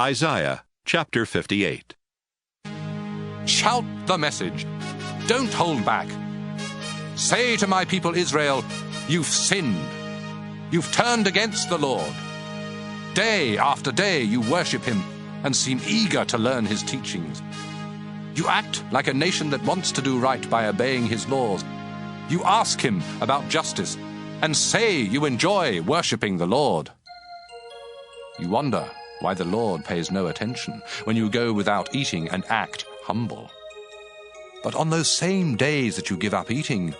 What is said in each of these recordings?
Isaiah chapter 58. Shout the message. Don't hold back. Say to my people Israel, you've sinned. You've turned against the Lord. Day after day you worship him and seem eager to learn his teachings. You act like a nation that wants to do right by obeying his laws. You ask him about justice and say you enjoy worshiping the Lord. You wonder why the Lord pays no attention when you go without eating and act humble. But on those same days that you give up eating,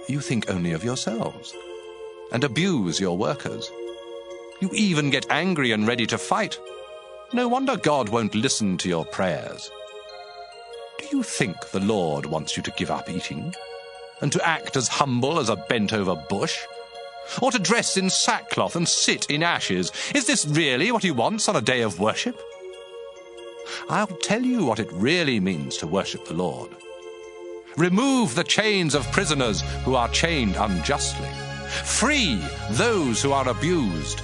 you think only of yourselves and abuse your workers. You even get angry and ready to fight. No wonder God won't listen to your prayers. Do you think the Lord wants you to give up eating and to act as humble as a bent-over bush? Or to dress in sackcloth and sit in ashes? Is this really what he wants on a day of worship? I'll tell you what it really means to worship the Lord. Remove the chains of prisoners who are chained unjustly. Free those who are abused.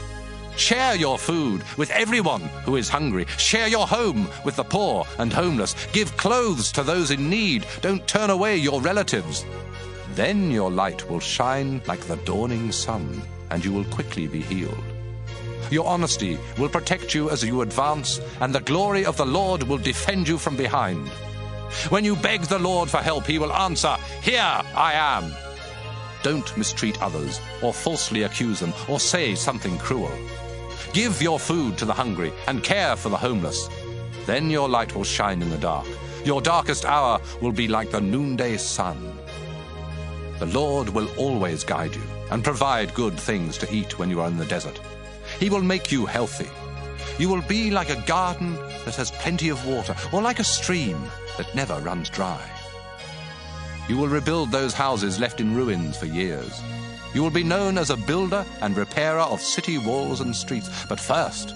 Share your food with everyone who is hungry. Share your home with the poor and homeless. Give clothes to those in need. Don't turn away your relatives. Then your light will shine like the dawning sun, and you will quickly be healed. Your honesty will protect you as you advance, and the glory of the Lord will defend you from behind. When you beg the Lord for help, he will answer, "Here I am." Don't mistreat others, or falsely accuse them, or say something cruel. Give your food to the hungry, and care for the homeless. Then your light will shine in the dark. Your darkest hour will be like the noonday sun. The Lord will always guide you and provide good things to eat when you are in the desert. He will make you healthy. You will be like a garden that has plenty of water, or like a stream that never runs dry. You will rebuild those houses left in ruins for years. You will be known as a builder and repairer of city walls and streets. But first,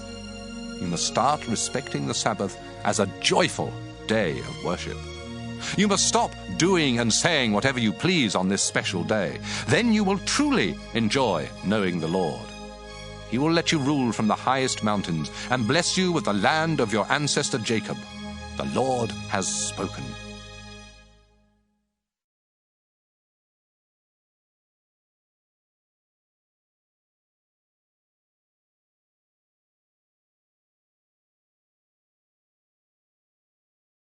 you must start respecting the Sabbath as a joyful day of worship. You must stop doing and saying whatever you please on this special day. Then you will truly enjoy knowing the Lord. He will let you rule from the highest mountains and bless you with the land of your ancestor Jacob. The Lord has spoken.